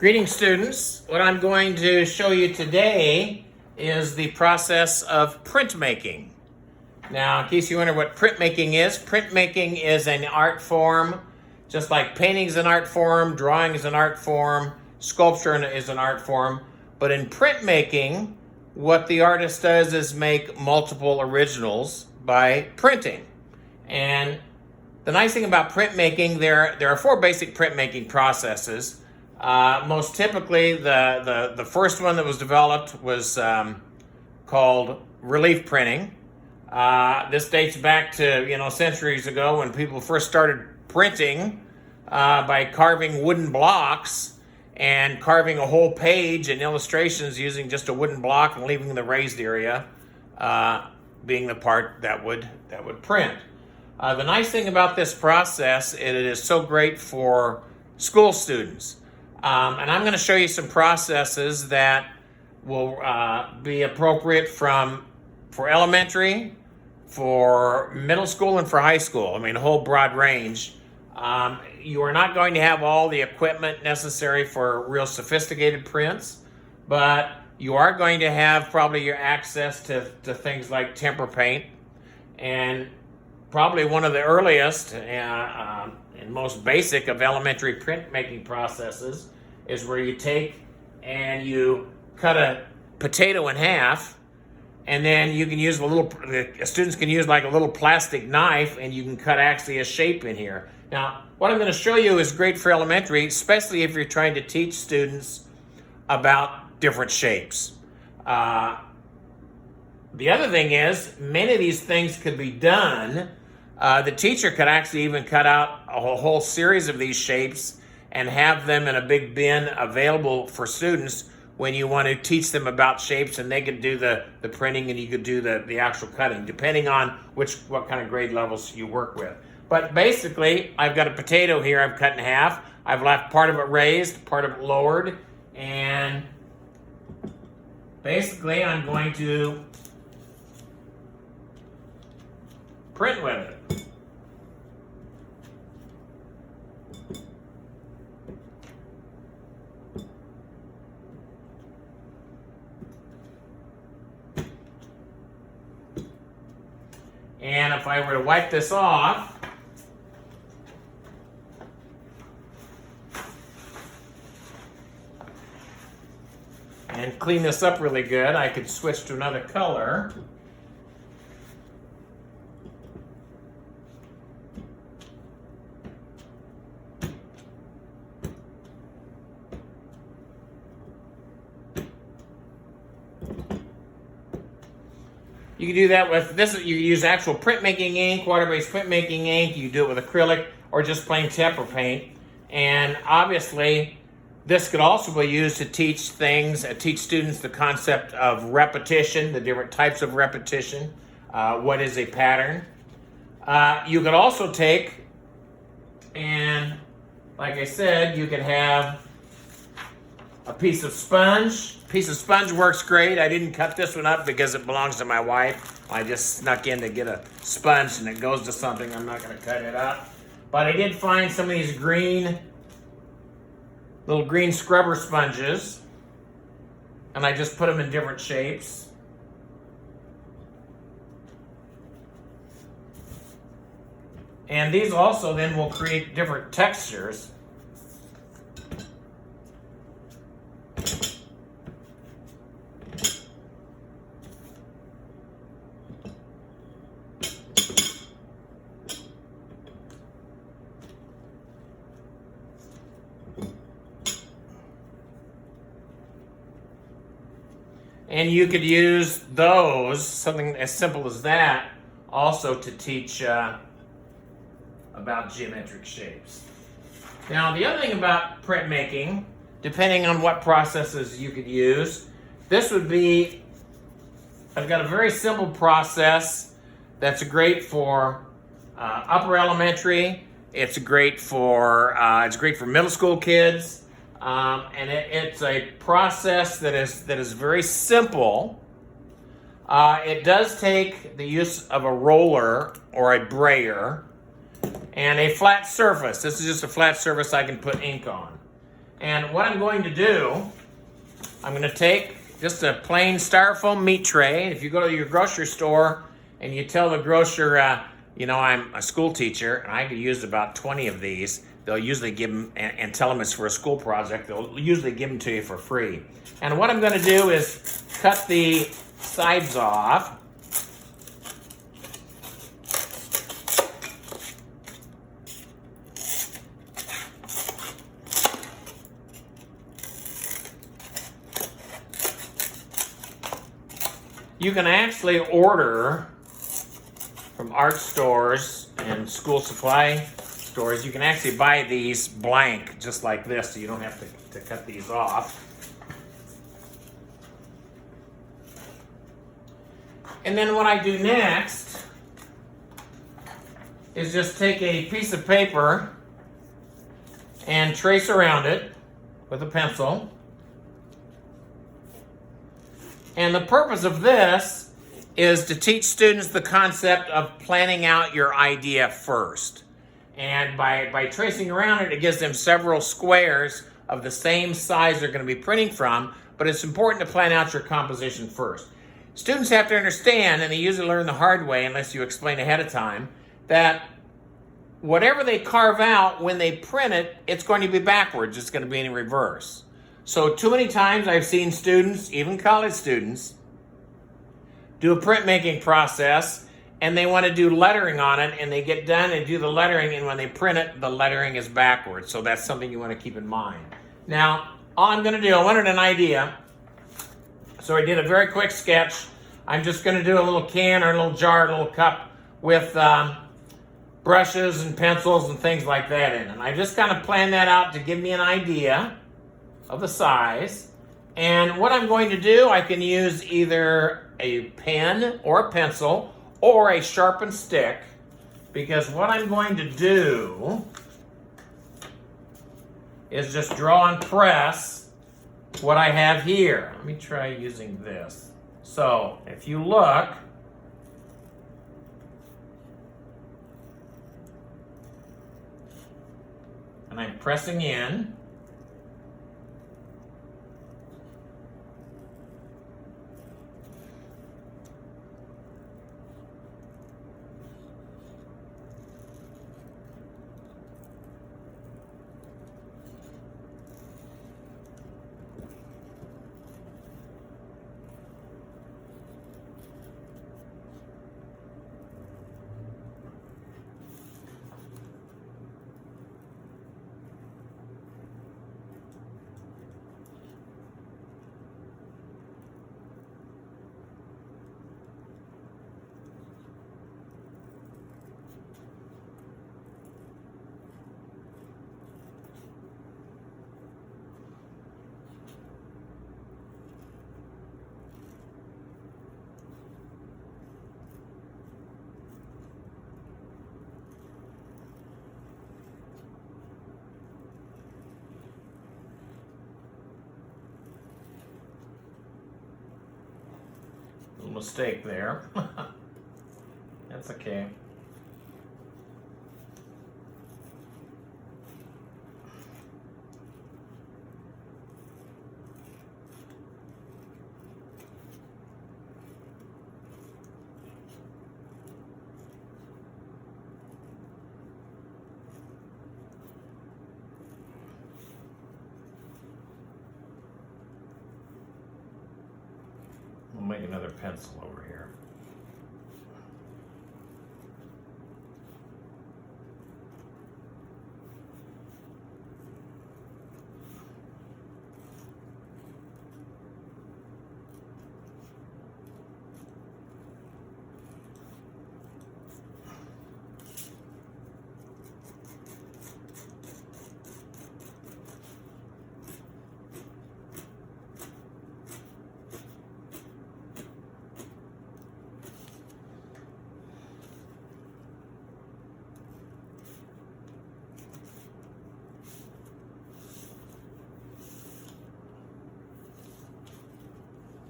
Greetings, students. What I'm going to show you today is the process of printmaking. Now, in case you wonder what printmaking is an art form, just like painting is an art form, drawing is an art form, sculpture is an art form. But in printmaking, what the artist does is make multiple originals by printing. And the nice thing about printmaking, there are four basic printmaking processes. Most typically, the first one that was developed was called relief printing. This dates back to centuries ago when people first started printing by carving wooden blocks and carving a whole page and illustrations using just a wooden block and leaving the raised area being the part that would print. The nice thing about this process, it is so great for school students. And I'm going to show you some processes that will be appropriate for elementary, for middle school, and for high school. I mean, a whole broad range. You are not going to have all the equipment necessary for real sophisticated prints, but you are going to have probably your access to things like tempera paint, and probably one of the earliest and most basic of elementary printmaking processes is where you take and you cut a potato in half, and then you can use students can use like a little plastic knife, and you can cut actually a shape in here. Now, what I'm going to show you is great for elementary, especially if you're trying to teach students about different shapes. The other thing is, many of these things could be done. The teacher could actually even cut out a whole series of these shapes and have them in a big bin available for students when you want to teach them about shapes, and they could do the printing and you could do the actual cutting, depending on what kind of grade levels you work with. But basically, I've got a potato here I've cut in half. I've left part of it raised, part of it lowered, and basically I'm going to print with it. And if I were to wipe this off, and clean this up really good, I could switch to another color. You can do that with this. You use actual printmaking ink, water-based printmaking ink. You do it with acrylic or just plain tempera paint. And obviously, this could also be used to teach students the concept of repetition, the different types of repetition. What is a pattern? You could also take, and like I said, you could have a piece of sponge. Piece of sponge works great. I didn't cut this one up because it belongs to my wife. I just snuck in to get a sponge and it goes to something. I'm not going to cut it up. But I did find some of these little green scrubber sponges, and I just put them in different shapes. And these also then will create different textures. And you could use those, something as simple as that, also to teach about geometric shapes. Now, the other thing about printmaking, depending on what processes you could use, this would be, I've got a very simple process that's great for upper elementary. It's great for middle school kids. And it's a process that is very simple. It does take the use of a roller or a brayer and a flat surface. This is just a flat surface I can put ink on. And what I'm going to do, I'm going to take just a plain styrofoam meat tray. If you go to your grocery store and you tell the grocer, you know, I'm a school teacher and I could use about 20 of these, they'll usually give them, and tell them it's for a school project, they'll usually give them to you for free. And what I'm going to do is cut the sides off. You can actually order from art stores and school supply stores. You can actually buy these blank, just like this, so you don't have to cut these off. And then what I do next is just take a piece of paper and trace around it with a pencil. And the purpose of this is to teach students the concept of planning out your idea first. And by tracing around it, it gives them several squares of the same size they're going to be printing from, but it's important to plan out your composition first. Students have to understand, and they usually learn the hard way unless you explain ahead of time, that whatever they carve out, when they print it, it's going to be backwards. It's going to be in reverse. So too many times I've seen students, even college students, do a printmaking process and they want to do lettering on it, and they get done and do the lettering, and when they print it, the lettering is backwards. So that's something you want to keep in mind. Now, all I'm going to do, I wanted an idea, so I did a very quick sketch. I'm just going to do a little can or a little jar, a little cup with brushes and pencils and things like that in it. And I just kind of planned that out to give me an idea of the size. And what I'm going to do, I can use either a pen or a pencil or a sharpened stick, because what I'm going to do is just draw and press what I have here. Let me try using this. So if you look, and I'm pressing in, mistake there. That's okay. We'll make another pencil over here.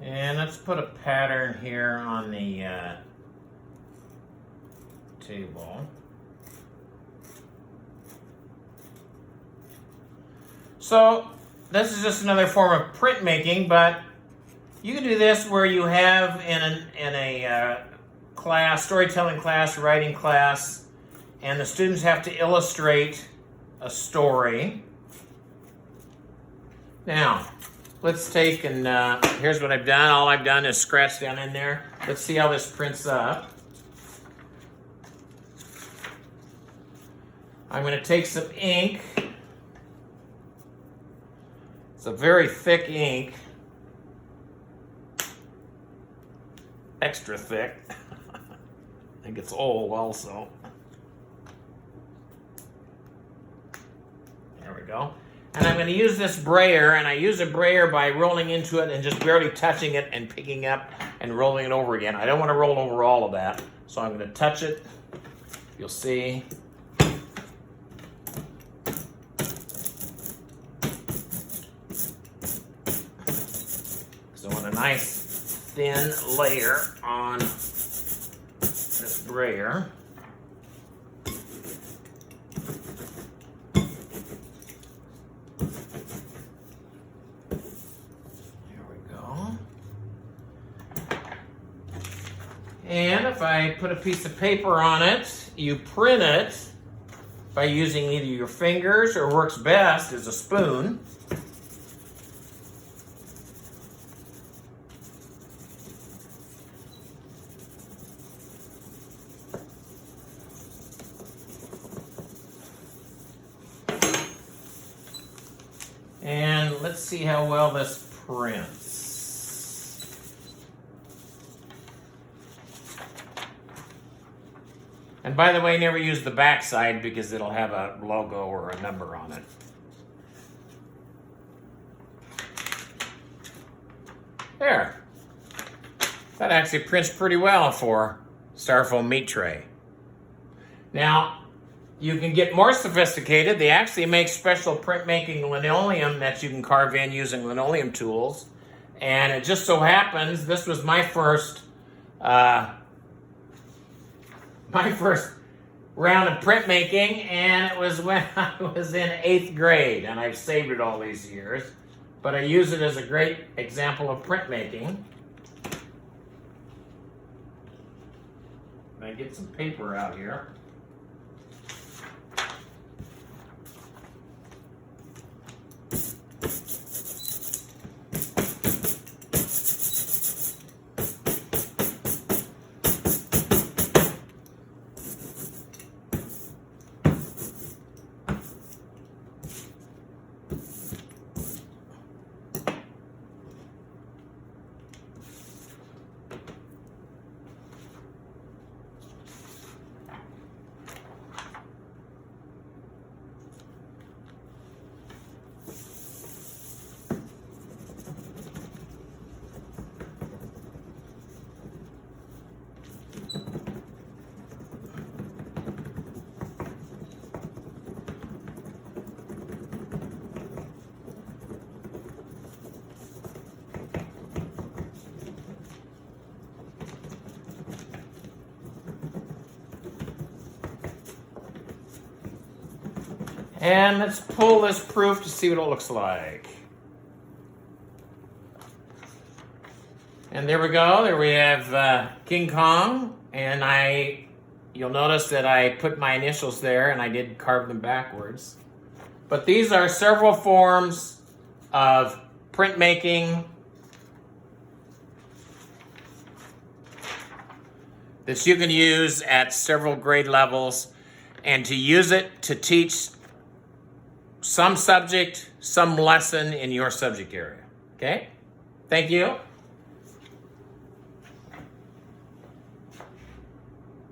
And let's put a pattern here on the table. So this is just another form of printmaking, but you can do this where you have in a class, storytelling class, writing class, and the students have to illustrate a story. Now, let's take and here's what I've done. All I've done is scratch down in there. Let's see how this prints up. I'm going to take some ink. It's a very thick ink. Extra thick. I think it's old also. There we go. And I'm going to use this brayer, and I use a brayer by rolling into it and just barely touching it and picking up and rolling it over again. I don't want to roll over all of that, so I'm going to touch it. You'll see. So I want a nice thin layer on this brayer. And if I put a piece of paper on it, you print it by using either your fingers or works best is a spoon. And let's see how well this prints. And by the way, never use the back side because it'll have a logo or a number on it. There. That actually prints pretty well for styrofoam meat tray. Now, you can get more sophisticated. They actually make special printmaking linoleum that you can carve in using linoleum tools. And it just so happens, this was my first round of printmaking, and it was when I was in 8th grade, and I've saved it all these years. But I use it as a great example of printmaking. I get some paper out here. And let's pull this proof to see what it looks like. And there we go. There we have King Kong. And you'll notice that I put my initials there and I did carve them backwards. But these are several forms of printmaking that you can use at several grade levels, and to use it to teach some subject, some lesson in your subject area. Okay? Thank you.